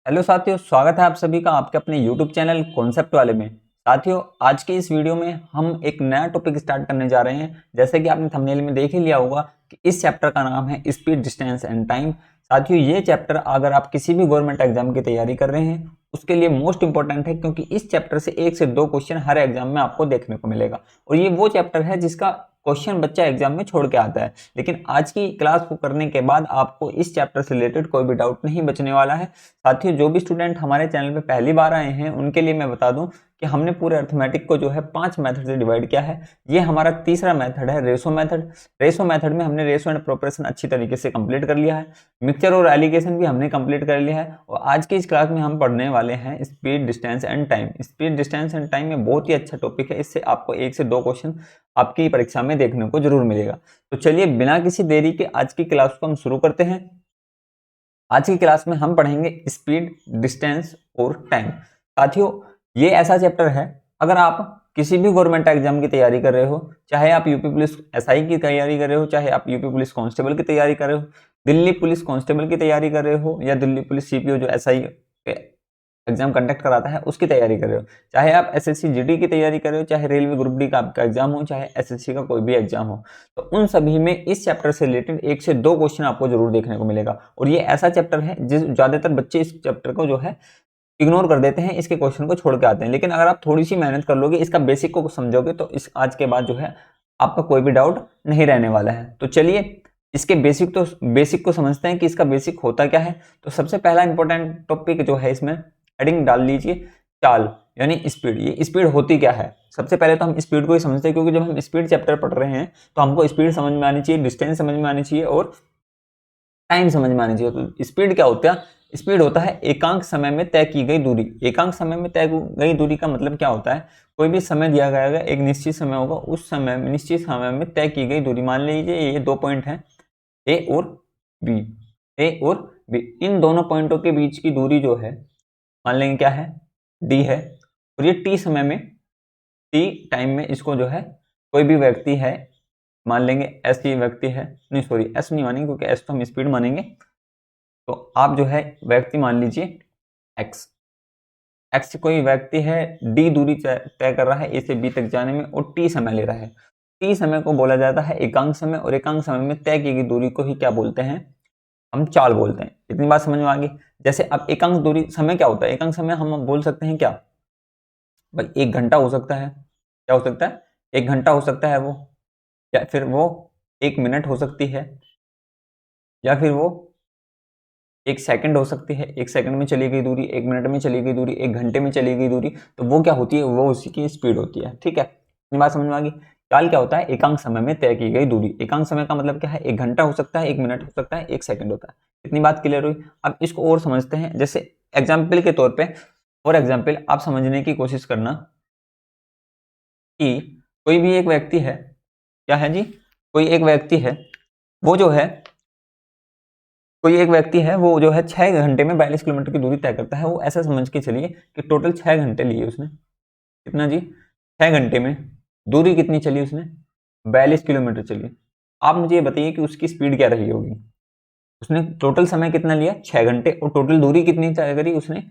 Hello साथियों, स्वागत है आप सभी का आपके अपने YouTube चैनल कॉन्सेप्ट वाले में। साथियों, आज की इस वीडियो में हम एक नया टॉपिक स्टार्ट करने जा रहे हैं। जैसे कि आपने थंबनेल में देख ही लिया होगा कि इस चैप्टर का नाम है स्पीड, डिस्टेंस एंड टाइम। साथियों, ये चैप्टर अगर आप किसी भी गवर्नमेंट एग्जाम की तैयारी कर रहे हैं उसके लिए मोस्ट इंपॉर्टेंट है, क्योंकि इस चैप्टर से 1 से 2 क्वेश्चन हर एग्जाम में आपको देखने को मिलेगा। और ये वो चैप्टर है जिसका क्वेश्चन बच्चा एग्जाम में छोड़ के आता है। लेकिन आज की क्लास को करने के बाद आपको इस चैप्टर से रिलेटेड कोई भी डाउट नहीं बचने वाला है। साथियों, जो भी स्टूडेंट हमारे चैनल पे पहली बार आए हैं उनके लिए मैं बता दूं कि हमने पूरे अर्थमेटिक को जो है 5 मेथड से डिवाइड किया है। ये हमारा तीसरा मेथड है, रेशो मेथड। रेशो मेथड में हमने रेशो एंड प्रोपोर्शन अच्छी तरीके से कंप्लीट कर लिया है। मिक्सचर और एलिगेशन भी हमने कंप्लीट कर लिया है। और आज की इस क्लास में हम पढ़ने वाले हैं speed, distance and time. Speed, distance and time में बहुत ही अच्छा टॉपिक है। इससे आपको 1 से 2 क्वेश्चन आपकी परीक्षा में देखने को जरूर मिलेगा। तो चलिए बिना किसी देरी के आज की क्लास को हम शुरू करते हैं। आज की क्लास में हम पढ़ेंगे स्पीड, डिस्टेंस और टाइम। साथियों, ये ऐसा चैप्टर है, अगर आप किसी भी गवर्नमेंट एग्जाम की तैयारी कर रहे हो, चाहे आप यूपी पुलिस एसआई की तैयारी कर रहे हो, चाहे आप यूपी पुलिस कांस्टेबल की तैयारी कर रहे हो, दिल्ली पुलिस कांस्टेबल की तैयारी कर रहे हो, या दिल्ली पुलिस सीपीओ जो एसआई एग्जाम कंडक्ट कराता है उसकी तैयारी कर रहे हो, चाहे आप एसएससी जीडी की तैयारी कर रहे हो, चाहे रेलवे ग्रुप डी का आपका एग्जाम हो, चाहे एसएससी का कोई भी एग्जाम हो, तो उन सभी में इस चैप्टर से रिलेटेड 1 से 2 क्वेश्चन आपको जरूर देखने को मिलेगा। और ये ऐसा चैप्टर है जिस ज्यादातर बच्चे इस चैप्टर को जो है इग्नोर कर देते हैं, इसके क्वेश्चन को छोड़ के आते हैं। लेकिन अगर आप थोड़ी सी मेहनत कर लोगे, इसका बेसिक को समझोगे, तो इस आज के बाद जो है आपका कोई भी डाउट नहीं रहने वाला है। तो चलिए इसके बेसिक को समझते हैं कि इसका बेसिक होता क्या है। तो सबसे पहला इंपॉर्टेंट टॉपिक जो है, इसमें हेडिंग डाल लीजिए चाल, यानी स्पीड। ये स्पीड होती क्या है? सबसे पहले तो हम स्पीड को ही समझते हैं, क्योंकि जब हम स्पीड चैप्टर पढ़ रहे हैं तो हमको स्पीड समझ में आनी चाहिए, डिस्टेंस समझ में आनी चाहिए और टाइम समझ में आनी चाहिए। तो स्पीड क्या होता है? स्पीड होता है एकांक समय में तय की गई दूरी। एकांक समय में तय गई दूरी का मतलब क्या होता है? कोई भी समय दिया गया है, एक निश्चित समय होगा, उस समय में निश्चित समय में तय की गई दूरी। मान लीजिए ये 2 पॉइंट हैं, ए और बी। ए और बी, इन दोनों पॉइंटों के बीच की दूरी जो है मान लेंगे क्या है, डी है। और ये टी समय में, टी टाइम में इसको जो है कोई भी व्यक्ति है, मान लेंगे एस ये व्यक्ति है, नहीं सॉरी एस नहीं मानेंगे क्योंकि एस तो हम स्पीड मानेंगे। तो आप जो है व्यक्ति मान लीजिए एक्स। एक्स कोई व्यक्ति है, डी दूरी तय कर रहा है ए से बी तक जाने में, और टी समय ले रहा है। टी समय को बोला जाता है एकांक समय, और एकांक समय में तय की गई दूरी को ही क्या बोलते हैं? हम चाल बोलते हैं। इतनी बात समझ में आ गई। जैसे अब एकांक दूरी समय क्या होता है? एकांक समय हम बोल सकते हैं क्या भाई? 1 घंटा हो सकता है। क्या हो सकता है? 1 घंटा हो सकता है वो, या फिर वो 1 मिनट हो सकती है, या फिर वो 1 सेकंड हो सकती है। 1 सेकंड में चली गई दूरी, 1 मिनट में चली गई दूरी, 1 घंटे में चली गई दूरी, तो वो क्या होती है? वो उसी की स्पीड होती है। ठीक है, इतनी बात समझ में आ गई। चाल क्या होता है? एकांक समय में तय की गई दूरी। एकांक समय का मतलब क्या है? 1 घंटा हो सकता है, 1 मिनट हो सकता है, 1 सेकंड होता है। इतनी बात क्लियर हुई। अब इसको और समझते हैं। जैसे एग्जाम्पल के तौर पर, फॉर एग्जाम्पल आप समझने की कोशिश करना कि कोई भी एक व्यक्ति है, क्या है जी? कोई एक व्यक्ति है, वो जो है कोई एक व्यक्ति है, वो जो है 6 घंटे में 42 किलोमीटर की दूरी तय करता है। वो ऐसा समझ के चलिए कि टोटल 6 घंटे लिए उसने। कितना जी? 6 घंटे में दूरी कितनी चली उसने? 42 किलोमीटर चली। आप मुझे ये बताइए कि उसकी स्पीड क्या रही होगी? उसने टोटल समय कितना लिया? 6 घंटे, और टोटल दूरी कितनी तय करी उसने?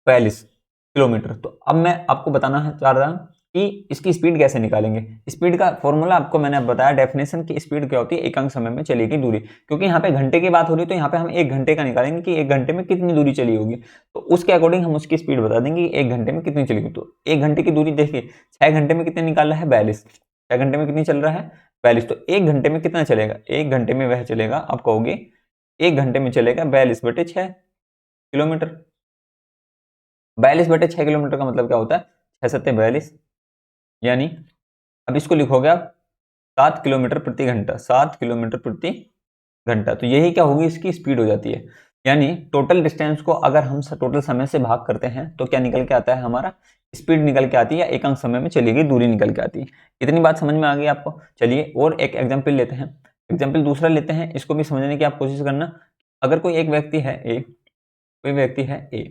42 किलोमीटर। तो अब मैं आपको बताना चाह रहा हूं कि इसकी स्पीड कैसे निकालेंगे। स्पीड का फॉर्मूला आपको मैंने बताया, डेफिनेशन की स्पीड क्या होती है? एकांक समय में चली गई दूरी। क्योंकि यहाँ पे घंटे की बात हो रही है तो यहाँ पे हम 1 घंटे का निकालेंगे कि 1 घंटे में कितनी दूरी चली होगी। तो उसके अकॉर्डिंग हम उसकी स्पीड बता देंगे कि 1 घंटे में कितनी चलेगी। तो 1 घंटे की दूरी देखिए, 6 घंटे में कितने निकाल रहा है? 42। 6 घंटे में कितनी चल रहा है? 42। तो 1 घंटे में कितना चलेगा? 1 घंटे में वह चलेगा, आप कहोगे 1 घंटे में चलेगा 42/6 किलोमीटर। 42/6 किलोमीटर का मतलब क्या होता है? 6 सत्ते 42, यानी अब इसको लिखोगे आप 7 किलोमीटर प्रति घंटा। 7 किलोमीटर प्रति घंटा। तो यही क्या होगी? इसकी स्पीड हो जाती है। यानी टोटल डिस्टेंस को अगर हम टोटल समय से भाग करते हैं तो क्या निकल के आता है? हमारा स्पीड निकल के आती है, या एकांक समय में चली गई दूरी निकल के आती है। इतनी बात समझ में आ गई आपको? चलिए और एक एग्जाम्पल लेते हैं। एग्जाम्पल दूसरा लेते हैं, इसको भी समझने की आप कोशिश करना। अगर कोई एक व्यक्ति है ए, कोई व्यक्ति है ए,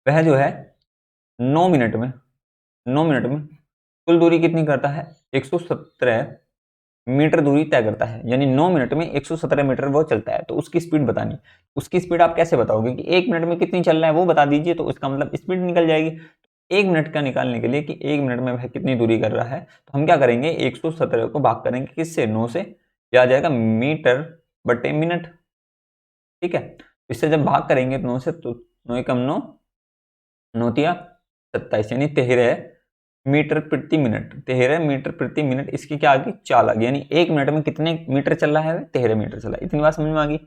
वह जो है 9 मिनट में, 9 मिनट में कुल दूरी कितनी करता है? 117 मीटर दूरी तय करता है, यानी 9 मिनट में 117 मीटर वो चलता है, तो उसकी स्पीड बतानी। उसकी स्पीड आप कैसे बताओगे कि 1 मिनट में कितनी चल रहा है वो बता दीजिए, तो उसका मतलब स्पीड निकल जाएगी। 1 मिनट का निकालने के लिए कि 1 मिनट में वह कितनी दूरी कर रहा है, तो हम क्या करेंगे, 117 को भाग करेंगे किससे, 9 से, या आ जाएगा मीटर बटे मिनट। ठीक है, इससे जब भाग करेंगे 9 से, तो 9 एकम 9, 9 तिया 27, यानी 13 मीटर प्रति मिनट, 13 मीटर प्रति मिनट। इसकी क्या आ गई, चाल आ गई, यानी 1 मिनट में कितने मीटर चल रहा है, 13 मीटर चल रहा है। इतनी बात समझ में आ गई।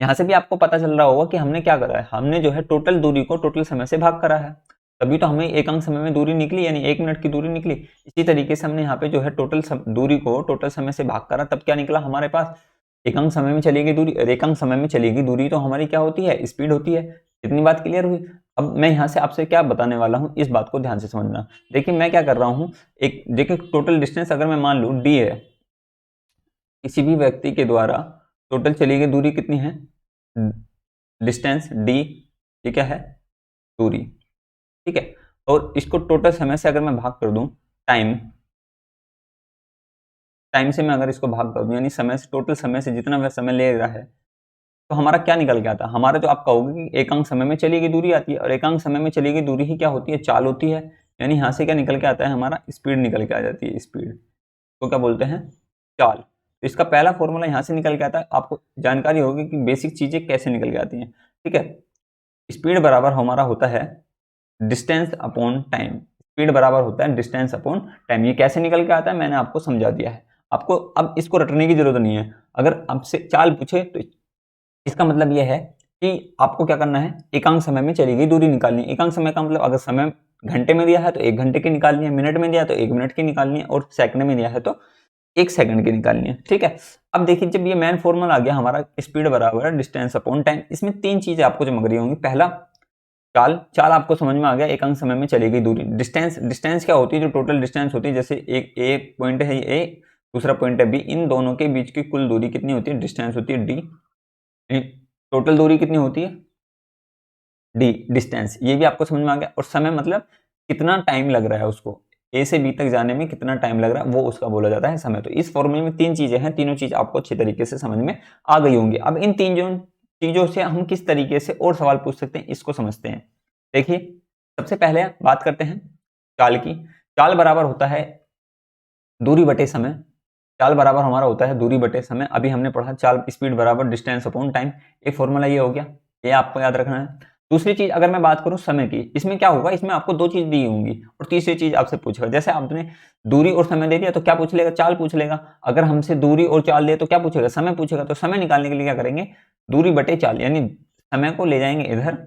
यहाँ से भी आपको पता चल रहा होगा कि हमने क्या करा है, हमने जो है टोटल दूरी को टोटल समय से भाग करा है, तभी तो हमें एक अंक समय में दूरी निकली, यानी 1 मिनट की दूरी निकली। इसी तरीके से हमने यहाँ पे जो है टोटल दूरी को टोटल समय से भाग करा, तब क्या निकला हमारे पास, एक अंक समय में चली गई दूरी। और एक अंक समय में चली गई दूरी तो हमारी क्या होती है, स्पीड होती है। इतनी बात क्लियर हुई। अब मैं यहाँ से आपसे क्या बताने वाला हूँ, इस बात को ध्यान से समझना। देखिए मैं क्या कर रहा हूँ, एक देखिए टोटल डिस्टेंस अगर मैं मान लूँ डी है, किसी भी व्यक्ति के द्वारा टोटल चली गई दूरी कितनी है, डिस्टेंस डी, ये क्या है, दूरी। ठीक है, और इसको टोटल समय से अगर मैं भाग कर दूं, टाइम से मैं अगर इसको भाग कर दूं, यानी समय से, टोटल समय से जितना वह समय ले रहा है, तो हमारा क्या निकल के आता है, हमारा जो आप कहोगे कि एक अंक समय में चली गई दूरी आती है, और एक अंक समय में चली गई दूरी ही क्या होती है, चाल होती है। यानी यहाँ से क्या निकल के आता है, हमारा स्पीड निकल के आ जाती है। स्पीड तो क्या बोलते हैं, चाल। तो इसका पहला फॉर्मूला यहाँ से निकल के आता है। आपको जानकारी होगी कि बेसिक चीजें कैसे निकल के आती हैं। ठीक है, स्पीड बराबर हमारा होता है डिस्टेंस अपॉन टाइम। स्पीड बराबर होता है डिस्टेंस अपॉन टाइम। ये कैसे निकल के आता है मैंने आपको समझा दिया है। आपको अब इसको रटने की जरूरत नहीं है। अगर आपसे चाल पूछे तो इसका मतलब यह है कि आपको क्या करना है, एकांक समय में चली गई दूरी निकालनी है। एकांक समय का मतलब अगर समय घंटे में दिया है तो 1 घंटे की निकालनी है, मिनट में दिया तो 1 मिनट की निकालनी है, और सेकंड में दिया है तो 1 सेकंड की निकालनी है। ठीक है, अब देखिए जब ये मेन फॉर्मूला आ गया हमारा, स्पीड बराबर है डिस्टेंस अपॉन टाइम, इसमें 3 चीजें आपको चमक रही होंगी। पहला चाल, चाल आपको समझ में आ गया, एक अंक समय में चली गई दूरी। डिस्टेंस, डिस्टेंस क्या होती है, जो टोटल डिस्टेंस होती है, जैसे एक ए पॉइंट है ए, दूसरा पॉइंट है बी, इन दोनों के बीच की कुल दूरी कितनी होती है, डिस्टेंस होती है डी। टोटल दूरी कितनी होती है, डी डिस्टेंस, ये भी आपको समझ में आ गया। और समय मतलब कितना टाइम लग रहा है उसको ए से बी तक जाने में, कितना टाइम लग रहा है, वो उसका बोला जाता है समय। तो इस फॉर्मूले में 3 चीजें हैं, तीनों चीज आपको अच्छी तरीके से समझ में आ गई होंगी। अब इन 3 चीजों से हम किस तरीके से और सवाल पूछ सकते हैं, इसको समझते हैं। देखिए सबसे पहले बात करते हैं चाल की। चाल बराबर होता है दूरी बटे समय। चाल बराबर हमारा होता है दूरी बटे समय। अभी हमने पढ़ा चाल स्पीड बराबर डिस्टेंस अपॉन टाइम, एक फॉर्मूला ये हो गया, ये आपको याद रखना है। दूसरी चीज अगर मैं बात करूं समय की, इसमें क्या होगा, इसमें आपको 2 चीज दी होंगी और तीसरी चीज आपसे पूछेगा। जैसे आपने दूरी और समय दे दिया तो क्या पूछ लेगा, चाल पूछ लेगा। अगर हमसे दूरी और चाल दे तो क्या पूछेगा, समय पूछेगा। तो समय निकालने के लिए क्या करेंगे, दूरी बटे चाल, यानी समय को ले जाएंगे इधर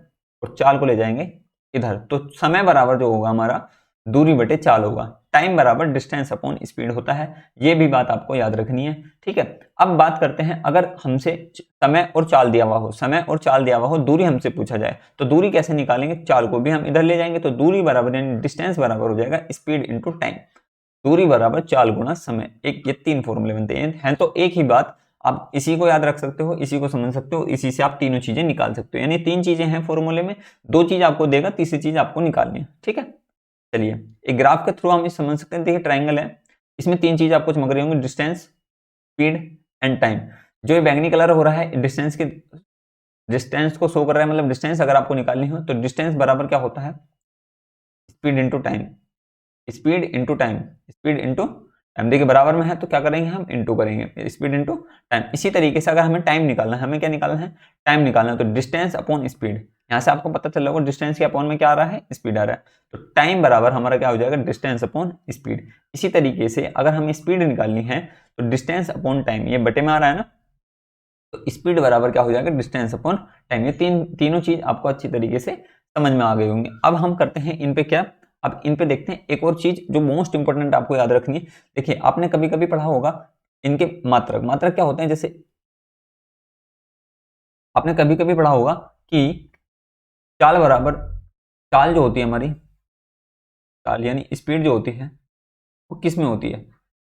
और चाल को ले जाएंगे इधर। तो समय बराबर जो होगा हमारा दूरी बटे चाल होगा। टाइम बराबर डिस्टेंस अपॉन स्पीड होता है। ये भी बात आपको याद रखनी है। ठीक है, अब बात करते हैं, अगर हमसे समय और चाल दिया हुआ हो, समय और चाल दिया हुआ हो, दूरी हमसे पूछा जाए तो दूरी कैसे निकालेंगे, चाल को भी हम इधर ले जाएंगे। तो दूरी बराबर यानी डिस्टेंस बराबर हो जाएगा स्पीड इंटू टाइम। दूरी बराबर चाल गुणा समय। एक ये 3 फॉर्मूले बनते हैं तो एक ही बात, आप इसी को याद रख सकते हो, इसी को समझ सकते हो, इसी से आप तीनों चीजें निकाल सकते हो। यानी 3 चीजें हैं फॉर्मूले में, 2 चीज आपको देगा, तीसरी चीज आपको निकालनी है। ठीक है, चलिए एक ग्राफ के थ्रू हम इस समझ सकते हैं। देखिए ट्राइंगल है, इसमें 3 चीज आपको चमक रही होंगी, डिस्टेंस, स्पीड एंड टाइम। जो ये बैंगनी कलर हो रहा है डिस्टेंस के, डिस्टेंस को शो कर रहा है, मतलब डिस्टेंस अगर आपको निकालनी हो तो डिस्टेंस बराबर क्या होता है, speed into time. Speed into time, speed into time. देखिए बराबर में है तो क्या करेंगे हम, इंटू करेंगे, स्पीड इंटू टाइम। इसी तरीके से अगर हमें टाइम निकालना है, हमें क्या निकालना है, टाइम निकालना है, तो डिस्टेंस अपॉन स्पीड। यहाँ से आपको पता चल रहा होगा डिस्टेंस के अपॉन में क्या आ रहा है, स्पीड आ रहा है। तो टाइम बराबर हमारा क्या हो जाएगा, डिस्टेंस अपॉन स्पीड। इसी तरीके से अगर हमें स्पीड निकालनी है तो डिस्टेंस अपॉन टाइम, ये बटे में आ रहा है ना, तो स्पीड बराबर क्या हो जाएगा, डिस्टेंस अपॉन टाइम। ये तीनों चीज आपको अच्छी तरीके से समझ में आ गई होंगी। अब हम करते हैं इन पे क्या, अब इन पे देखते हैं एक और चीज जो मोस्ट इंपोर्टेंट आपको याद रखनी है। देखिए आपने कभी कभी पढ़ा होगा इनके मात्रक। मात्रक क्या होते हैं, जैसे आपने कभी कभी पढ़ा होगा कि चाल बराबर, चाल जो होती है हमारी, चाल यानी स्पीड जो होती है वो किस में होती है।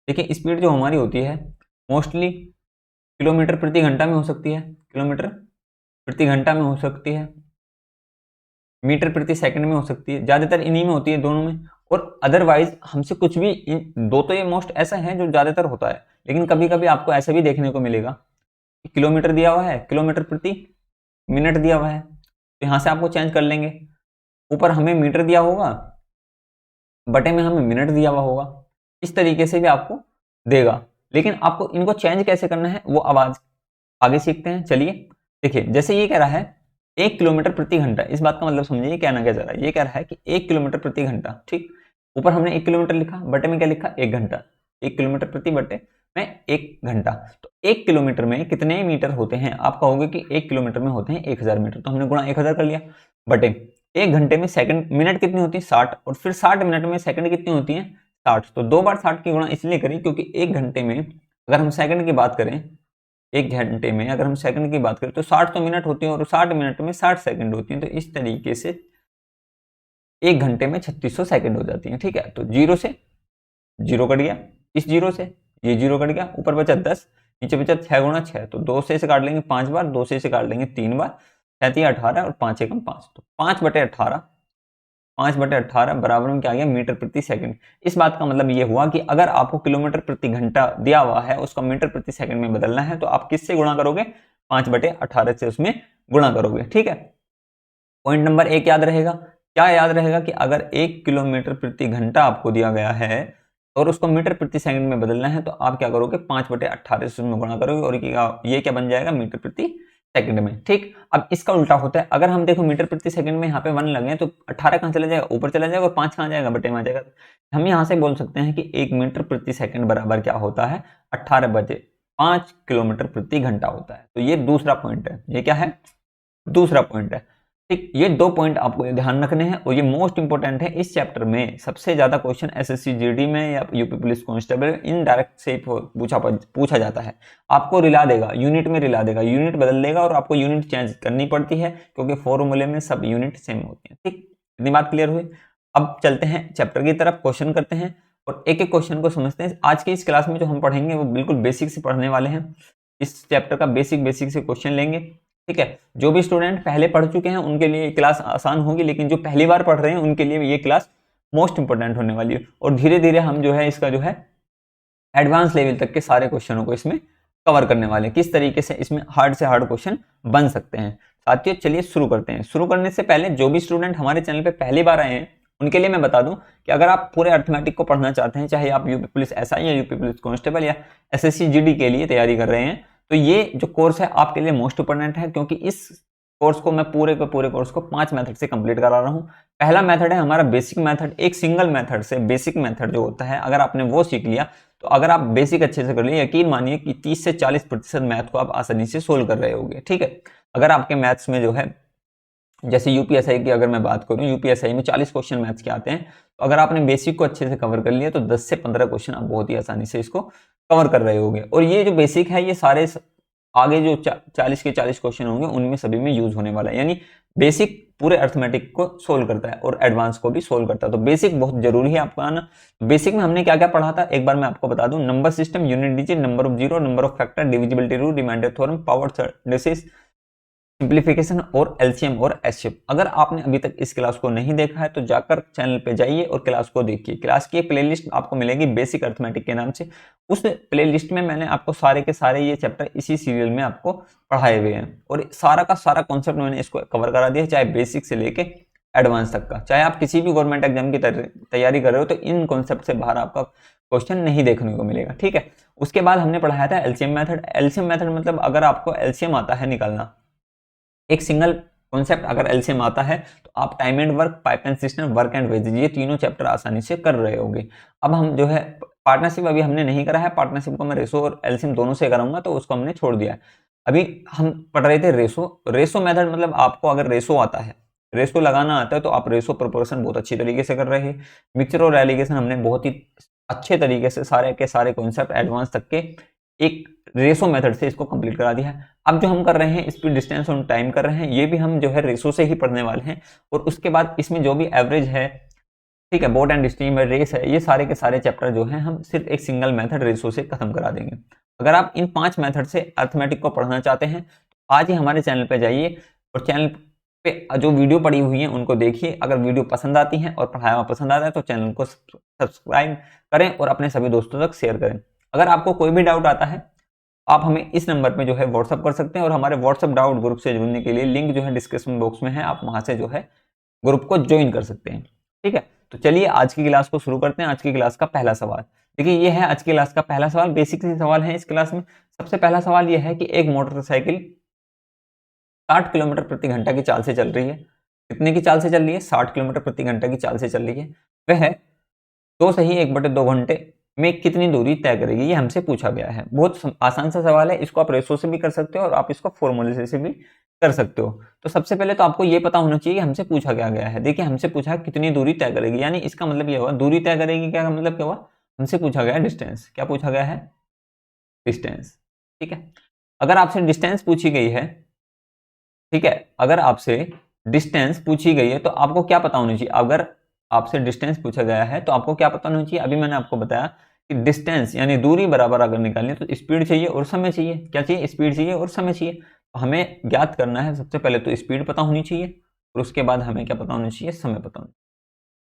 देखिए स्पीड जो हमारी होती है मोस्टली किलोमीटर प्रति घंटा में हो सकती है, किलोमीटर प्रति घंटा में हो सकती है, मीटर प्रति सेकंड में हो सकती है, ज्यादातर इन्हीं में होती है, दोनों में। और अदरवाइज हमसे कुछ भी, इन 2 तो ये मोस्ट ऐसा है जो ज्यादातर होता है, लेकिन कभी कभी आपको ऐसा भी देखने को मिलेगा कि किलोमीटर दिया हुआ है, किलोमीटर प्रति मिनट दिया हुआ है, तो यहाँ से आपको चेंज कर लेंगे। ऊपर हमें मीटर दिया होगा, बटे में हमें मिनट दिया हुआ होगा, इस तरीके से भी आपको देगा। लेकिन आपको इनको चेंज कैसे करना है वो आवाज आगे सीखते हैं। चलिए देखिए, जैसे ये कह रहा है 1 किलोमीटर प्रति घंटा, इस बात का मतलब समझिए कहना क्या चाह रहा है। ये कह रहा है कि 1 किलोमीटर प्रति घंटा, ठीक। ऊपर हमने 1 किलोमीटर लिखा, बटे में क्या लिखा, 1 घंटा। 1 किलोमीटर प्रति बटे में 1 घंटा। तो 1 किलोमीटर में कितने मीटर होते हैं? आप कहोगे कि 1 किलोमीटर में होते हैं 1000 मीटर, तो हमने गुणा 1000 कर लिया, बटे 1 घंटे में सेकंड मिनट कितनी होती है, 60, और फिर 60 मिनट में सेकंड कितनी होती है, 60। तो 2 बार 60 की गुणा इसलिए करें क्योंकि 1 घंटे में अगर हम सेकंड की बात करें, 1 घंटे में अगर हम सेकंड की बात करें तो 60 तो मिनट होती है और 60 मिनट में 60 सेकंड होती है। तो इस तरीके से 1 घंटे में 3600 सेकंड हो जाती है, ठीक है। तो 0 से 0 कट गया, इस 0 से ये 0 कट गया, ऊपर बचा 10, नीचे बचा 6 गुणा 6, तो 2 से इसे काट लेंगे 5 बार, 2 से इसे काट लेंगे 3 बार, 37 18 और 5 एकम 5, तो 5/18, 5/18 बराबर में क्या आ गया, मीटर प्रति सेकंड। इस बात का मतलब ये हुआ कि अगर आपको किलोमीटर प्रति घंटा दिया हुआ है, उसका मीटर प्रति सेकंड में बदलना है, तो आप किससे गुणा करोगे, 5/18 से उसमें गुणा करोगे, ठीक है। पॉइंट नंबर 1 याद रहेगा, क्या याद रहेगा कि अगर 1 किलोमीटर प्रति घंटा आपको दिया गया है और उसको मीटर प्रति सेकंड में बदलना है, तो आप क्या करोगे, 5/18 से उसमें गुणा करोगे और ये क्या बन जाएगा, मीटर प्रति सेकंड में, ठीक। अब इसका उल्टा होता है, अगर हम देखो मीटर प्रति सेकंड में यहाँ पे 1 लगे तो 18 कहाँ चला जाएगा, ऊपर चला जाएगा, और 5 कहाँ जाएगा, बटे में आ जाएगा। हम यहाँ से बोल सकते हैं कि 1 मीटर प्रति सेकंड बराबर क्या होता है, 18/5 किलोमीटर प्रति घंटा होता है। तो ये दूसरा पॉइंट है, ये क्या है, दूसरा पॉइंट है, ठीक। ये 2 पॉइंट आपको ध्यान रखने हैं और ये मोस्ट इंपोर्टेंट है। इस चैप्टर में सबसे ज्यादा क्वेश्चन एसएससी जीडी में या यूपी पुलिस कांस्टेबल इनडायरेक्ट से पूछा जाता है। आपको रिला देगा, यूनिट में रिला देगा, यूनिट बदल देगा और आपको यूनिट चेंज करनी पड़ती है क्योंकि फॉर्मूले में सब यूनिट सेम होती है, ठीक। इतनी बात क्लियर हुई। अब चलते हैं चैप्टर की तरफ, क्वेश्चन करते हैं और एक एक क्वेश्चन को समझते हैं। आज की इस क्लास में जो हम पढ़ेंगे वो बिल्कुल बेसिक से पढ़ने वाले हैं। इस चैप्टर का बेसिक से क्वेश्चन लेंगे, ठीक है। जो भी स्टूडेंट पहले पढ़ चुके हैं उनके लिए क्लास आसान होगी, लेकिन जो पहली बार पढ़ रहे हैं उनके लिए ये क्लास मोस्ट इंपोर्टेंट होने वाली है। और धीरे धीरे हम जो है इसका जो है एडवांस लेवल तक के सारे क्वेश्चनों को इसमें कवर करने वाले हैं, किस तरीके से इसमें हार्ड से हार्ड क्वेश्चन बन सकते हैं। साथियों चलिए शुरू करते हैं। शुरू करने से पहले जो भी स्टूडेंट हमारे चैनल पे पहली बार आए हैं उनके लिए मैं बता दूं कि अगर आप पूरे अर्थमेटिक को पढ़ना चाहते हैं, चाहे आप यूपी पुलिस एसआई या यूपी पुलिस कांस्टेबल या एसएससी जीडी के लिए तैयारी कर रहे हैं, तो ये जो कोर्स है आपके लिए मोस्ट इंपोर्टेंट है, क्योंकि इस कोर्स को मैं पूरे कोर्स को 5 मेथड से कंप्लीट करा रहा हूँ। पहला मेथड है हमारा बेसिक मेथड, एक सिंगल मेथड से बेसिक मेथड जो होता है अगर आपने वो सीख लिया तो अगर आप बेसिक अच्छे से कर लिए, यकीन मानिए कि 30 से 40% मैथ को आप आसानी से सोल्व कर रहे होंगे, ठीक है। अगर आपके मैथ्स में जो है, जैसे यूपीएसआई की अगर मैं बात करूं, यूपीएसआई में 40 क्वेश्चन मैथ्स के आते हैं, तो अगर आपने बेसिक को अच्छे से कवर कर लिया तो 10 से 15 क्वेश्चन आप बहुत ही आसानी से इसको कवर कर रहे होंगे। और ये जो बेसिक है ये सारे आगे जो 40 के 40 क्वेश्चन होंगे उनमें सभी में यूज होने वाला है। यानी बेसिक पूरे अर्थमेटिक को सोल्व करता है और एडवांस को भी सोल्व करता है, तो बेसिक बहुत जरूरी है आपका आना। बेसिक में हमने क्या क्या पढ़ा था एक बार मैं आपको बता दूं, number system, unit digit, number of zero, number of factor, divisibility rule, remainder theorem, power synthesis, simplification और एलसीएम और एचसीएफ। अगर आपने अभी तक इस क्लास को नहीं देखा है तो जाकर चैनल पे जाइए और क्लास को देखिए। क्लास की एक प्लेलिस्ट आपको मिलेगी बेसिक अर्थमेटिक के नाम से, उस प्लेलिस्ट में मैंने आपको सारे के सारे ये चैप्टर इसी सीरियल में आपको पढ़ाए हुए हैं और सारा का सारा कॉन्सेप्ट मैंने इसको कवर करा दिया है, चाहे बेसिक से लेके एडवांस तक का। चाहे आप किसी भी गवर्नमेंट एग्जाम की तैयारी कर रहे हो तो इन कॉन्सेप्ट से बाहर आपका क्वेश्चन नहीं देखने को मिलेगा, ठीक है। उसके बाद हमने पढ़ाया था एलसीएम मेथड। एलसीएम मेथड मतलब अगर आपको एलसीएम आता है निकालना, एक सिंगल कॉन्सेप्ट अगर एलसीएम आता है तो आप time and work, pipeline system, work and wages, ये तीनों चैप्टर आसानी से कर रहे होंगे। अब हम जो है पार्टनरशिप अभी हमने नहीं करा है, पार्टनरशिप को मैं रेशो और एलसीएम दोनों से कराऊंगा तो उसको हमने छोड़ दिया है। अभी हम पढ़ रहे थे रेशो मेथड, मतलब आपको अगर रेशो आता है, रेशो लगाना आता है तो आप रेशो प्रोपोर्शन बहुत अच्छी तरीके से कर रहे हैं। मिक्सचर और एलिगेशन हमने बहुत ही अच्छे तरीके से सारे के सारे कॉन्सेप्ट एडवांस तक के एक रेशो मेथड से इसको कंप्लीट करा दिया है। अब जो हम कर रहे हैं स्पीड, डिस्टेंस और टाइम कर रहे हैं, ये भी हम जो है रेशो से ही पढ़ने वाले हैं। और उसके बाद इसमें जो भी एवरेज है, ठीक है, बोट एंड स्ट्रीम है, रेस है, ये सारे के सारे चैप्टर जो हैं हम सिर्फ एक सिंगल मेथड रेशो से खत्म करा देंगे। अगर आप इन 5 मेथड से अर्थमेटिक को पढ़ना चाहते हैं तो आज ही हमारे चैनल पे जाइए और चैनल पे जो वीडियो पड़ी हुई है उनको देखिए। अगर वीडियो पसंद आती है और पढ़ाया हुआ पसंद आता है तो चैनल को सब्सक्राइब करें और अपने सभी दोस्तों तक शेयर करें। अगर आपको कोई भी डाउट आता है आप हमें इस नंबर पे जो है व्हाट्सअप कर सकते हैं, और हमारे व्हाट्सअप डाउट ग्रुप से जुड़ने के लिए लिंक जो है डिस्क्रिप्शन बॉक्स में है, आप वहां से जो है ग्रुप को ज्वाइन कर सकते हैं। ठीक है, तो चलिए आज की क्लास को शुरू करते हैं। आज की क्लास का पहला सवाल देखिए, ये है आज की क्लास का पहला सवाल। बेसिक सी सवाल है इस क्लास में। सबसे पहला सवाल यह है कि एक मोटरसाइकिल 60 किलोमीटर प्रति घंटा की चाल से चल रही है। कितने की चाल से चल रही है? 60 किलोमीटर प्रति घंटा की चाल से चल रही है। वह 2 = 2 में कितनी दूरी तय करेगी, ये हमसे पूछा गया है। बहुत आसान सा सवाल है, इसको आप रेशो से भी कर सकते हो और आप इसको फॉर्मूले से भी कर सकते हो। तो सबसे पहले तो आपको ये पता होना चाहिए कि हमसे पूछा क्या गया है। देखिए, हमसे पूछा कितनी दूरी तय करेगी, यानी इसका मतलब ये हुआ दूरी तय करेगी। क्या मतलब क्या हुआ? हमसे पूछा गया है डिस्टेंस। क्या पूछा गया है? डिस्टेंस। ठीक है, अगर आपसे डिस्टेंस पूछी गई है, ठीक है, अगर आपसे डिस्टेंस पूछी गई है तो आपको क्या पता होनी चाहिए? अगर आपसे डिस्टेंस पूछा गया है तो आपको क्या पता होना चाहिए? अभी मैंने आपको बताया कि डिस्टेंस यानी दूरी बराबर अगर निकालनी है तो स्पीड चाहिए और समय चाहिए। क्या चाहिए? स्पीड चाहिए और समय चाहिए। तो हमें ज्ञात करना है, सबसे पहले तो स्पीड पता होनी चाहिए और उसके बाद हमें क्या पता होना चाहिए? समय पता होना।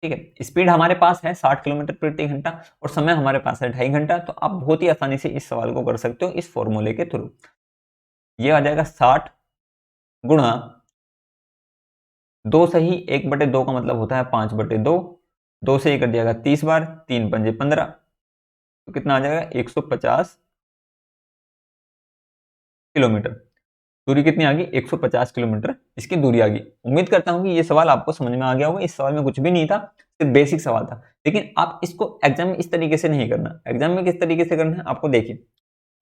ठीक है, स्पीड हमारे पास है 60 किलोमीटर प्रति घंटा और समय हमारे पास है 2.5 घंटा। तो आप बहुत ही आसानी से इस सवाल को कर सकते हो इस फॉर्मूले के थ्रू। ये आ जाएगा 60 गुणा 2 सही 1/2 का मतलब होता है 5/2। 2 से ये कर दिया 30 बार, 3 पंजे 15, तो कितना आ जाएगा? 150 किलोमीटर। दूरी कितनी आ गई? 150 किलोमीटर इसकी दूरी आ गई। उम्मीद करता हूं कि ये सवाल आपको समझ में आ गया होगा। इस सवाल में कुछ भी नहीं था, सिर्फ बेसिक सवाल था। लेकिन आप इसको एग्जाम में इस तरीके से नहीं करना। एग्जाम में किस तरीके से करना है आपको देखिए,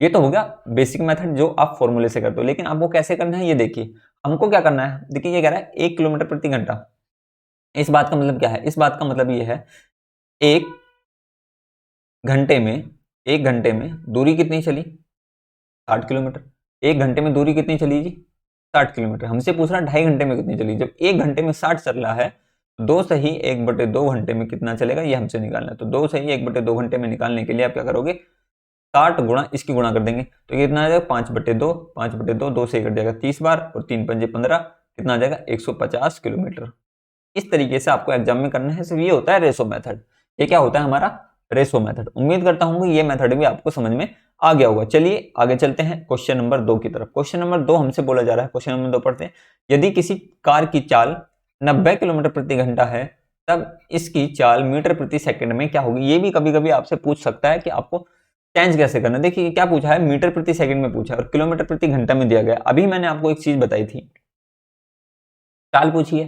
ये तो हो गया बेसिक मेथड जो आप फॉर्मूले से करते हो, लेकिन आपको कैसे करना है ये देखिए। हमको क्या करना है? देखिए, ये कह रहा है 1 किलोमीटर प्रति घंटा। इस बात का मतलब क्या है? इस बात का मतलब ये है एक घंटे में 1 घंटे में दूरी कितनी चली? 60 किलोमीटर। 1 घंटे में दूरी कितनी चली जी? 60 किलोमीटर। हमसे पूछ रहा है 2.5 घंटे में कितनी चली। जब 1 घंटे में 60 चल रहा है, 2 सही 1/2 घंटे में कितना चलेगा ये हमसे निकालना है। तो 2 सही 1/2 घंटे में निकालने के लिए आप क्या करोगे? 60 गुणा इसकी गुणा कर देंगे तो कितना आ जाएगा? 5/2। 5/2 2 से कट जाएगा 30 बार और 3 पंजे 15, कितना आ जाएगा? 150 किलोमीटर। इस तरीके से आपको एग्जाम में करना है। सिर्फ ये होता है रेशो मेथड। ये क्या होता है? हमारा रेशो मेथड। उम्मीद करता हूं कि ये मेथड भी आपको समझ में आ गया होगा। चलिए आगे चलते हैं क्वेश्चन नंबर 2 की तरफ। क्वेश्चन नंबर 2 हमसे बोला जा रहा है, क्वेश्चन नंबर 2 पढ़ते हैं। यदि किसी कार की चाल 90 किलोमीटर प्रति घंटा है, तब इसकी चाल मीटर प्रति सेकंड में क्या होगी? ये भी कभी कभी आपसे पूछ सकता है कि आपको चेंज कैसे करना। देखिए, क्या पूछा है? मीटर प्रति सेकंड में पूछा है और किलोमीटर प्रति घंटा में दिया गया। अभी मैंने आपको एक चीज बताई थी, चाल पूछी है,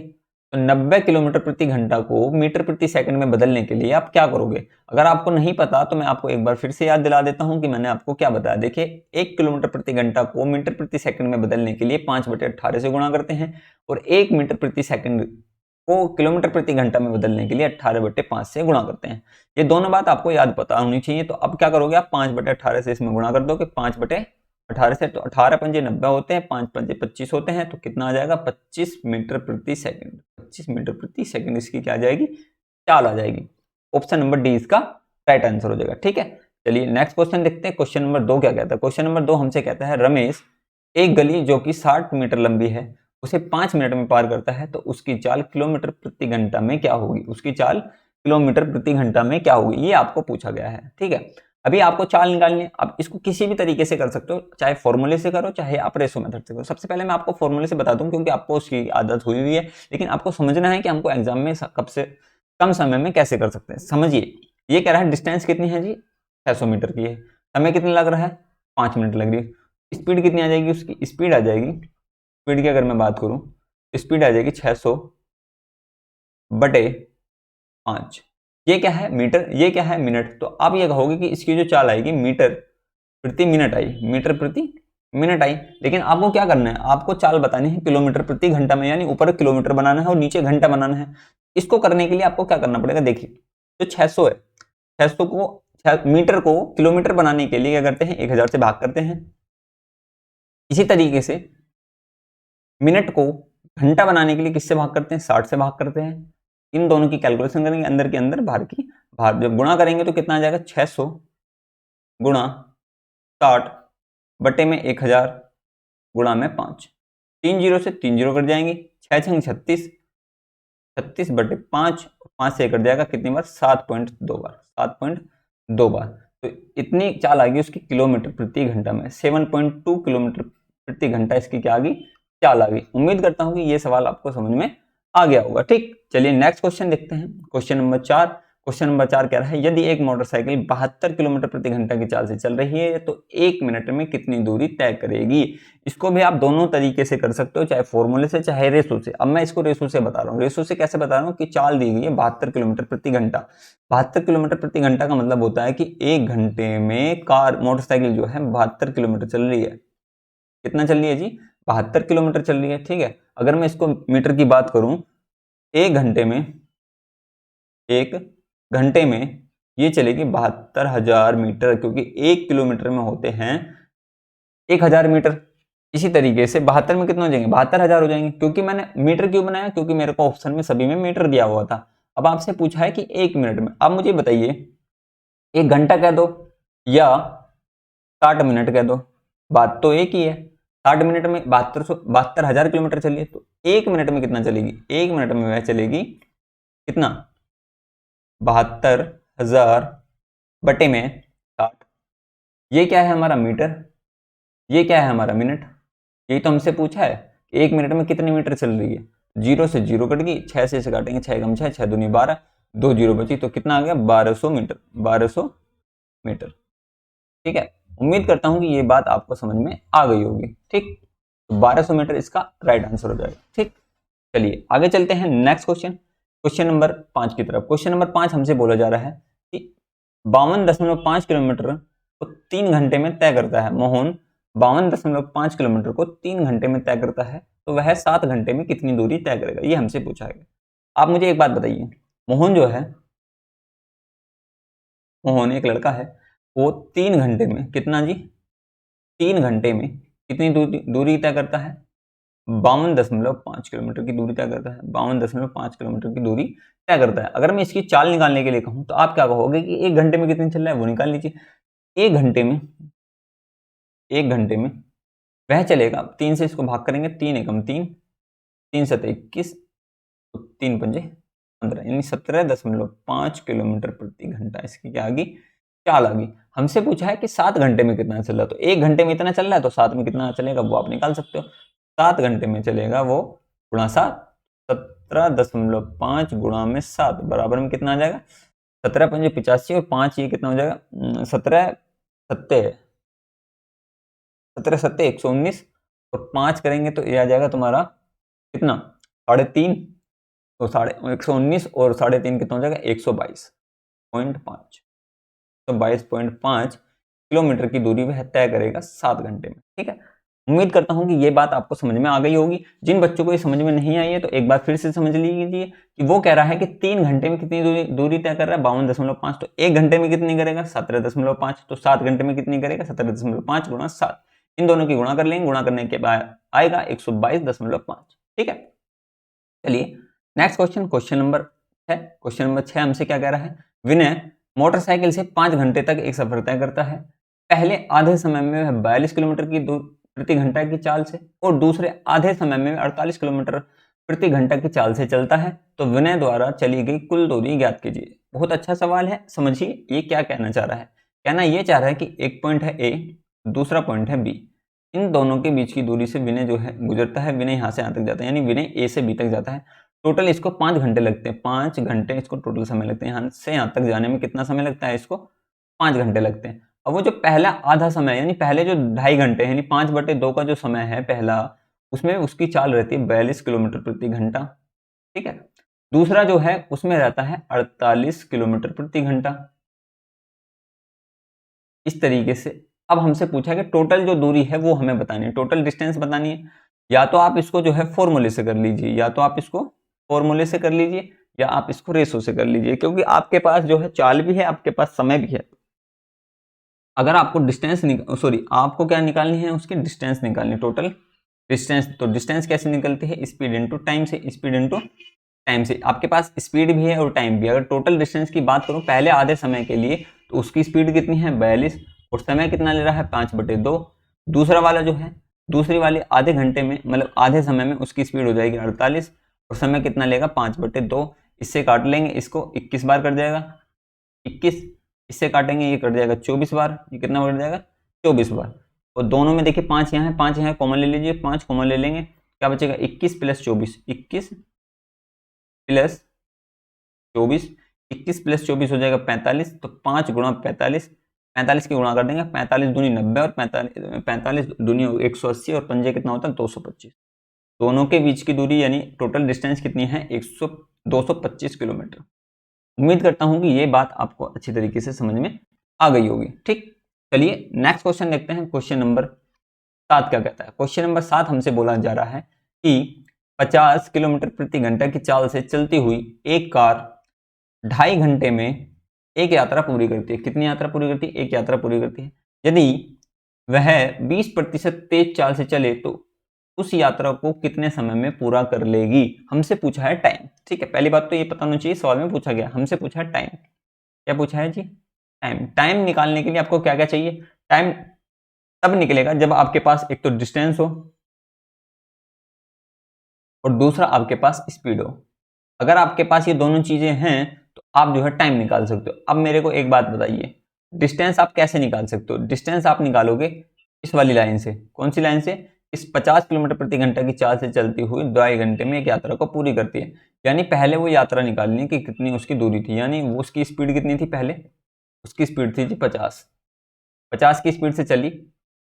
तो 90 किलोमीटर प्रति घंटा को मीटर प्रति सेकंड में बदलने के लिए आप क्या करोगे? अगर आपको नहीं पता तो मैं आपको एक बार फिर से याद दिला देता हूं कि मैंने आपको क्या बताया। देखिए, 1 किलोमीटर प्रति घंटा को मीटर प्रति सेकंड में बदलने के लिए 5/18 से गुणा करते हैं और 1 मीटर प्रति सेकंड को किलोमीटर प्रति घंटा में बदलने के लिए 18/5 से गुणा करते हैं। ये दोनों बात आपको याद पता होनी चाहिए। तो अब क्या करोगे आप? 5/18 से इसमें गुणा कर दो कि 5/18 से, तो 18 पंजे 90 होते हैं, 5 पंजे 25 होते हैं, तो कितना आ जाएगा? 25 मीटर प्रति सेकंड। 25 मीटर प्रति सेकंड इसकी क्या आ जाएगी? चाल आ जाएगी। ऑप्शन नंबर डी इसका राइट आंसर हो जाएगा। ठीक है, चलिए नेक्स्ट क्वेश्चन देखते हैं। क्वेश्चन नंबर 2 क्या कहता है? क्वेश्चन नंबर 2 हमसे कहता है रमेश एक गली जो कि 60 मीटर लंबी है उसे 5 मिनट में पार करता है, तो उसकी चाल किलोमीटर प्रति घंटा में क्या होगी? उसकी चाल किलोमीटर प्रति घंटा में क्या होगी, ये आपको पूछा गया है। ठीक है, अभी आपको चाल निकालनी है। आप इसको किसी भी तरीके से कर सकते हो, चाहे फॉर्मूले से करो चाहे आप रेशो मेथड से करो। सबसे पहले मैं आपको फॉर्मूले से बता दूं क्योंकि आपको उसकी आदत हुई हुई है, लेकिन आपको समझना है कि हमको एग्जाम में कब से कम समय में कैसे कर सकते हैं। समझिए, ये कह रहा है डिस्टेंस कितनी है जी? 600 मीटर की है। समय कितना लग रहा है? 5 मिनट लग रही है। स्पीड कितनी आ जाएगी? उसकी स्पीड आ जाएगी, स्पीड की अगर मैं बात करूं, स्पीड आ जाएगी 600/5। ये क्या है? मीटर। ये क्या है? मिनट। तो आप ये कहोगे कि इसकी जो चाल आएगी मीटर प्रति मिनट आई, मीटर प्रति मिनट आई। लेकिन आपको क्या करना है? आपको चाल बतानी है किलोमीटर प्रति घंटा में, यानी ऊपर किलोमीटर बनाना है और नीचे घंटा बनाना है। इसको करने के लिए आपको क्या करना पड़ेगा? देखिए, जो 600 है, 600 को मीटर को किलोमीटर बनाने के लिए क्या करते हैं? 1000 से भाग करते हैं। इसी तरीके से मिनट को घंटा बनाने के लिए किससे भाग करते हैं? 60 से भाग करते हैं। इन दोनों की कैलकुलेशन करेंगे, अंदर के अंदर बाहर की बाहर। जब गुणा करेंगे तो कितना आ जाएगा? 600 गुणा 60 में 1000 गुणा में 5। 3 जीरो से 3 जीरो कट जाएंगे। 6 छंग 36, 36/5, 5 से कट जाएगा कितनी बार? 7.2 बार। 7.2 बार। तो इतनी चाल आ गई उसकी किलोमीटर प्रति घंटा में, 7.2 किलोमीटर प्रति घंटा इसकी क्या आ गई, चाल आ गई। उम्मीद करता हूं कि ये सवाल आपको समझ में आ गया होगा। ठीक, चलिए नेक्स्ट क्वेश्चन देखते हैं। क्वेश्चन नंबर 4 कह रहा है यदि एक मोटरसाइकिल 72 किलोमीटर प्रति घंटा की चाल से चल रही है तो 1 मिनट में कितनी दूरी तय करेगी। इसको भी आप दोनों तरीके से कर सकते हो, चाहे फॉर्मूले से चाहे रेशो से। अब मैं इसको रेशो से बता रहा हूँ। रेशो से कैसे बता रहा हूँ कि चाल दी गई है 72 किलोमीटर प्रति घंटा। 72 किलोमीटर प्रति घंटा का मतलब होता है कि 1 घंटे में मोटरसाइकिल जो है 72 किलोमीटर चल रही है। कितना चल रही है जी, 72 किलोमीटर चल रही है। ठीक है, अगर मैं इसको मीटर की बात करूं, 1 घंटे में ये चलेगी 72,000 मीटर, क्योंकि 1 किलोमीटर में होते हैं 1,000 मीटर। इसी तरीके से 72 में कितना हो जाएंगे, 72,000 हो जाएंगे। क्योंकि मैंने मीटर क्यों बनाया, क्योंकि मेरे को ऑप्शन में सभी में मीटर दिया हुआ था। अब आपसे पूछा है कि 1 मिनट में, अब मुझे बताइए 1 घंटा कह दो या 60 मिनट कह दो, बात तो एक ही है। 60 मिनट में 72,000 किलोमीटर चलिए, तो 1 मिनट में कितना चलेगी, 1 मिनट में वह चलेगी कितना, 72,000 बटे में 60। ये क्या है हमारा मीटर, ये क्या है हमारा मिनट। यही तो हमसे पूछा है कि 1 मिनट में कितनी मीटर चल रही है। 0 से 0 कट गई, 6 से काटेंगे, 6 कम 6, 6 दूनी 12, 2 0 बची, तो कितना आ गया 1200 मीटर, 1200 मीटर। ठीक है, उम्मीद करता हूं कि ये बात आपको समझ में आ गई होगी। ठीक, तो 1200 मीटर इसका राइट आंसर हो जाएगा। ठीक, चलिए आगे चलते हैं नेक्स्ट क्वेश्चन, क्वेश्चन नंबर 5 की तरफ। क्वेश्चन नंबर 5 हमसे बोला जा रहा है कि 52.5 किलोमीटर को 3 घंटे में तय करता है। मोहन 52.5 किलोमीटर को 3 घंटे में तय करता है, तो वह 7 घंटे में कितनी दूरी तय करेगा, ये हमसे पूछा है। आप मुझे एक बात बताइए, मोहन जो है, मोहन एक लड़का है, वो 3 घंटे में कितना जी, 3 घंटे में कितनी दूरी तय करता है, 52.5 किलोमीटर की दूरी तय करता है। 52.5 किलोमीटर की दूरी तय करता है। अगर मैं इसकी चाल निकालने के लिए कहूं तो आप क्या कहोगे कि 1 घंटे में कितनी चल रहा है, वो निकाल लीजिए। 1 घंटे में वह चलेगा, 3 से इसको भाग करेंगे, 3 एकम 3, 3 सतह 21, तो 3 पंजे 15, यानी 17.5 किलोमीटर प्रति घंटा इसकी क्या आ गई, चाल आ गई। हमसे पूछा है कि 7 घंटे में कितना चल रहा है, तो 1 घंटे में इतना चल रहा है, तो 7 में कितना चलेगा वो आप निकाल सकते हो। 7 घंटे में चलेगा वो गुणा 7, 17.5 गुणा में 7 बराबर में कितना आ जाएगा, 17 पंजे 85 और 5 ये कितना हो जाएगा, 17 सत्ते 119 और 5 करेंगे तो ये आ जाएगा तुम्हारा कितना, 3.5, तो 119 और 3.5 कितना हो जाएगा, 122.5। तो 22.5 किलोमीटर की दूरी वह तय करेगा 7 घंटे में। ठीक है, उम्मीद करता हूं कि ये बात आपको समझ में आ गई होगी। जिन बच्चों को ये समझ में नहीं आई है तो एक बार फिर से समझ लीजिए कि वो कह रहा है कि 3 घंटे में कितनी दूरी तय कर रहा है, 52.5, तो 1 घंटे में कितनी करेगा, 17.5, तो 7 घंटे में कितनी करेगा, 17.5 गुणा 7, इन दोनों की गुणा कर लेंगे, गुणा करने के बाद आएगा 122.5। ठीक है, चलिए नेक्स्ट क्वेश्चन, क्वेश्चन नंबर 6 हमसे क्या कह रहा है, विनय मोटरसाइकिल से 5 घंटे तक एक सफर तय करता है। पहले आधे समय में वह 42 किलोमीटर की प्रति घंटा की चाल से और दूसरे आधे समय में 48 किलोमीटर प्रति घंटा की चाल से चलता है, तो विनय द्वारा चली गई कुल दूरी ज्ञात कीजिए। बहुत अच्छा सवाल है, समझिए ये क्या कहना चाह रहा है। कहना ये चाह रहा है कि एक पॉइंट है ए, दूसरा पॉइंट है बी, इन दोनों के बीच की दूरी से विनय जो है गुजरता है, विनय यहाँ से यहाँ तक जाता है, यानी विनय ए से बी तक जाता है। टोटल इसको 5 घंटे लगते हैं, 5 घंटे इसको टोटल समय लगते हैं। यहाँ से यहाँ तक जाने में कितना समय लगता है, इसको 5 घंटे लगते हैं। अब वो जो पहला आधा समय यानी पहले जो 2.5 घंटे यानी 5/2 का जो समय है पहला, उसमें उसकी चाल रहती है 42 किलोमीटर प्रति घंटा। ठीक है, दूसरा जो है उसमें रहता है 48 किलोमीटर प्रति घंटा। इस तरीके से अब हमसे पूछा कि टोटल जो दूरी है वो हमें बतानी है, टोटल डिस्टेंस बतानी है। या तो आप इसको जो है फॉर्मूले से कर लीजिए, या तो आप इसको फॉर्मूले से कर लीजिए, या आप इसको रेशो से कर लीजिए, क्योंकि आपके पास जो है चाल भी है, आपके पास समय भी है। अगर आपको डिस्टेंस आपको क्या निकालनी है, उसकी डिस्टेंस निकालनी, टोटल डिस्टेंस। तो डिस्टेंस कैसे निकलती है, स्पीड इनटू टाइम से, स्पीड इनटू टाइम से। आपके पास स्पीड भी है और टाइम भी है। अगर टोटल डिस्टेंस की बात करूं पहले आधे समय के लिए, तो उसकी स्पीड कितनी है 42 और समय कितना ले रहा है 5/2। दूसरा वाला जो है दूसरी वाले आधे घंटे में मतलब आधे समय में उसकी स्पीड हो जाएगी 48 और समय कितना लेगा 5/2। इससे काट लेंगे, इसको 21 बार कर जाएगा, 21 इससे काटेंगे, ये कट जाएगा 24 बार, ये कितना कट जाएगा 24 बार। और दोनों में देखिए 5 यहाँ है, 5 यहाँ कॉमन ले लीजिए, 5 कॉमन ले लेंगे, क्या बचेगा 21 प्लस 24, 21 प्लस 24, 21 प्लस 24 हो जाएगा 45, तो 5 गुणा 45, 45 की गुणा कर देंगे, 45 दूनी 90 और 45 दूनी 180 और पंजे कितना होता है 225। दोनों के बीच की दूरी यानी टोटल डिस्टेंस कितनी है 225 किलोमीटर। उम्मीद करता हूं कि ये बात आपको अच्छी तरीके से समझ में आ गई होगी। ठीक, चलिए नेक्स्ट क्वेश्चन देखते हैं। क्वेश्चन नंबर 7 क्या कहता है? क्वेश्चन नंबर 7 हमसे बोला जा रहा है कि 50 किलोमीटर प्रति घंटा की चाल से चलती हुई एक कार 2.5 घंटे में एक यात्रा पूरी करती है। कितनी यात्रा पूरी करती है? एक यात्रा पूरी करती है। यदि वह 20% तेज चाल से चले तो उस यात्रा को कितने समय में पूरा कर लेगी? हमसे पूछा है टाइम। ठीक है, पहली बात तो ये पता होना चाहिए, सवाल में पूछा गया, हमसे पूछा है टाइम। क्या पूछा है जी? टाइम। टाइम निकालने के लिए आपको क्या क्या चाहिए? टाइम तब निकलेगा जब आपके पास एक तो डिस्टेंस हो और दूसरा आपके पास स्पीड हो। अगर आपके पास ये दोनों चीजें हैं तो आप जो है टाइम निकाल सकते हो। अब मेरे को एक बात बताइए, डिस्टेंस आप कैसे निकाल सकते हो? डिस्टेंस आप निकालोगे इस वाली लाइन से। कौन सी लाइन से? इस 50 किलोमीटर प्रति घंटा की चाल से चलती हुई 2.5 घंटे में एक यात्रा को पूरी करती है। यानी पहले वो यात्रा निकालनी है कि कितनी उसकी दूरी थी, यानी वो उसकी स्पीड कितनी थी? पहले उसकी स्पीड थी जी 50 की स्पीड से चली,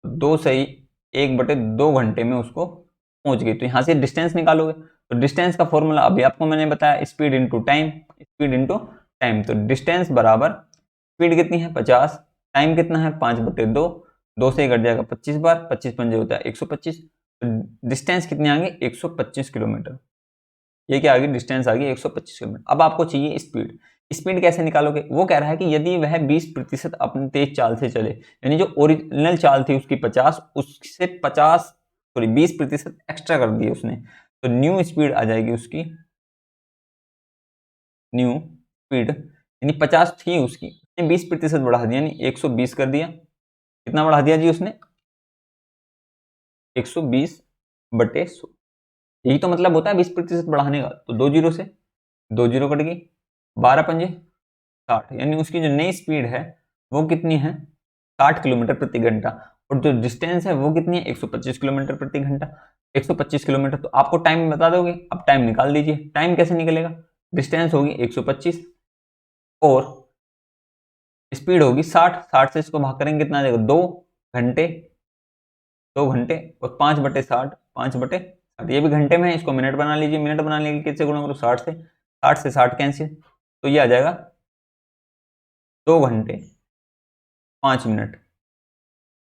2 से ही 1/2 घंटे में उसको पहुंच गई। तो यहाँ से डिस्टेंस निकालोगे, तो डिस्टेंस का फॉर्मूला अभी आपको मैंने बताया, speed into time, speed into time. तो डिस्टेंस बराबर स्पीड कितनी है 50, टाइम कितना है 5/2, 2 से कट जाएगा 25 बार, 25 पंजे होता है 125। तो डिस्टेंस कितनी आ गई 125 किलोमीटर। ये क्या आ गई? डिस्टेंस आ गई 125 किलोमीटर। अब आपको चाहिए स्पीड। स्पीड कैसे निकालोगे? वो कह रहा है कि यदि वह 20% अपनी तेज चाल से चले, यानी जो ओरिजिनल चाल थी उसकी 50, उससे 20% एक्स्ट्रा कर दिए उसने, तो न्यू स्पीड आ जाएगी उसकी, न्यू स्पीड यानी 50 थी उसकी, 20% बढ़ा दिया, यानी 120 कर दिया। कितना बढ़ा दिया जी उसने? 120/100। यही तो मतलब होता है 20% बढ़ाने का। तो 2 जीरो से 2 जीरो कट गई, 12 पंजे 60, यानी उसकी जो नई स्पीड है वो कितनी है 60 किलोमीटर प्रति घंटा। और जो डिस्टेंस है वो कितनी है 125 किलोमीटर प्रति घंटा। 125 किलोमीटर। तो आपको टाइम बता दोगे? अब टाइम निकाल दीजिए। टाइम कैसे निकलेगा? डिस्टेंस होगी 125 और स्पीड होगी 60, 60 से इसको भाग करेंगे कितना आ जाएगा 2 घंटे, 2 घंटे और 5/60, 5/60। ये भी घंटे में है, इसको मिनट बना लीजिए। मिनट बनाने के लिए किससे गुणा करो 60 से, 60 से 60 कैंसिल, तो ये आ जाएगा 2 घंटे 5 मिनट।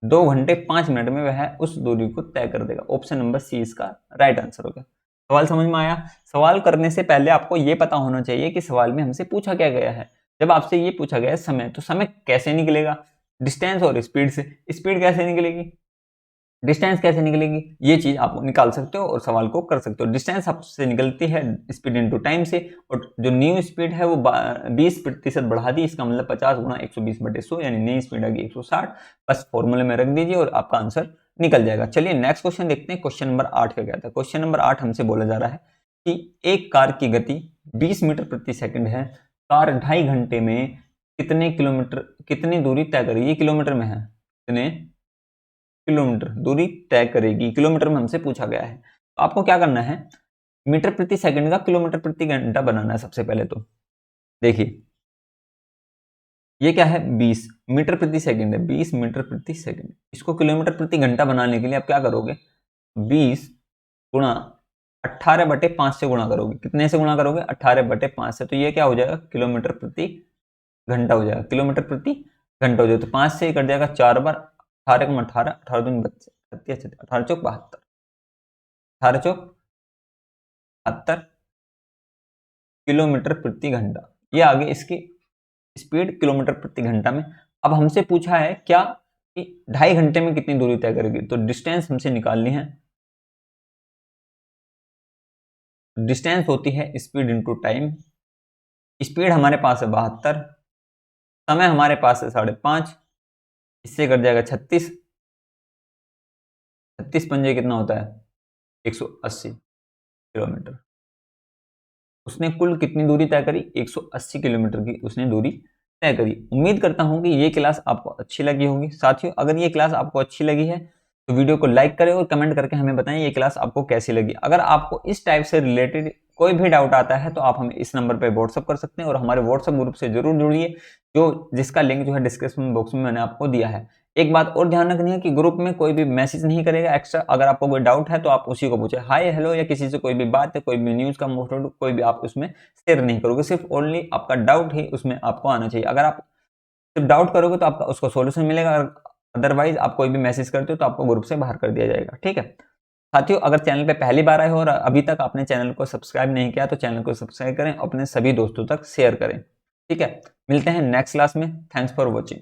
2 घंटे 5 मिनट में वह उस दूरी को तय कर देगा। ऑप्शन नंबर सी इसका राइट आंसर होगा। सवाल समझ में आया? सवाल करने से पहले आपको यह पता होना चाहिए कि सवाल में हमसे पूछा क्या गया है। जब आपसे ये पूछा गया है समय, तो समय कैसे निकलेगा? डिस्टेंस और स्पीड से। स्पीड कैसे निकलेगी, डिस्टेंस कैसे निकलेगी, ये चीज आप निकाल सकते हो और सवाल को कर सकते हो। डिस्टेंस आपसे निकलती है स्पीड इंटू टाइम से, और जो न्यू स्पीड है वो 20% बढ़ा दी, इसका मतलब 50 गुणा 120/100, यानी नई स्पीड आ गई 160। बस फॉर्मूले में रख दीजिए और आपका आंसर निकल जाएगा। चलिए नेक्स्ट क्वेश्चन देखते हैं। क्वेश्चन नंबर 8 का क्या था? क्वेश्चन नंबर 8 हमसे बोला जा रहा है कि एक कार की गति 20 मीटर प्रति सेकंड है। कार 2.5 घंटे में कितनी दूरी तय करेगी? किलोमीटर में है, कितने किलोमीटर दूरी तय करेगी? किलोमीटर में हमसे पूछा गया है। तो आपको क्या करना है, मीटर प्रति सेकंड का किलोमीटर प्रति घंटा बनाना है सबसे पहले। तो देखिए ये क्या है 20 मीटर प्रति सेकंड है, 20 मीटर प्रति सेकंड। इसको किलोमीटर प्रति घंटा बनाने के लिए आप क्या करोगे, 20 गुणा 18/5 से गुणा करोगे। कितने से गुणा करोगे? 18/5 से। तो ये क्या हो जाएगा किलोमीटर प्रति घंटा हो जाएगा, किलोमीटर प्रति घंटा हो जाएगा। तो 5 से कट जाएगा 4 बार, 18 को 18, 18 दूनी 32, 18 चौक 72, 18 चौक 72 किलोमीटर प्रति घंटा। ये आगे इसकी स्पीड किलोमीटर प्रति घंटा में। अब हमसे पूछा है क्या कि 2.5 घंटे में कितनी दूरी तय करेगी। तो डिस्टेंस हमसे निकालनी है। डिस्टेंस होती है स्पीड इंटू टाइम। स्पीड हमारे पास है 72, समय हमारे पास है 5.5, इससे कट जाएगा 36, 36 पंजे कितना होता है 180 किलोमीटर। उसने कुल कितनी दूरी तय करी? 180 किलोमीटर की उसने दूरी तय करिए। उम्मीद करता हूं कि ये क्लास आपको अच्छी लगी होगी। साथियों, अगर ये क्लास आपको अच्छी लगी है तो वीडियो को लाइक करें और कमेंट करके हमें बताएं ये क्लास आपको कैसी लगी। अगर आपको इस टाइप से रिलेटेड कोई भी डाउट आता है तो आप हमें इस नंबर पे व्हाट्सअप कर सकते हैं और हमारे व्हाट्सअप ग्रुप से जरूर जुड़िए, जिसका लिंक जो है डिस्क्रिप्शन बॉक्स में मैंने आपको दिया है। एक बात और ध्यान रखनी है कि ग्रुप में कोई भी मैसेज नहीं करेगा एक्स्ट्रा। अगर आपको कोई डाउट है तो आप उसी को पूछे, हाय हेलो या किसी से कोई भी बात है, कोई भी न्यूज का मोटिव कोई भी आप उसमें शेयर नहीं करोगे। सिर्फ ओनली आपका डाउट ही उसमें आपको आना चाहिए। अगर आप सिर्फ डाउट करोगे तो आपका उसको सॉल्यूशन मिलेगा, अदरवाइज आप कोई भी मैसेज करते हो तो आपको ग्रुप से बाहर कर दिया जाएगा। ठीक है साथियों, अगर चैनल पे पहली बार आए हो और अभी तक आपने चैनल को सब्सक्राइब नहीं किया तो चैनल को सब्सक्राइब करें, अपने सभी दोस्तों तक शेयर करें। ठीक है, मिलते हैं नेक्स्ट क्लास में। Thanks for watching.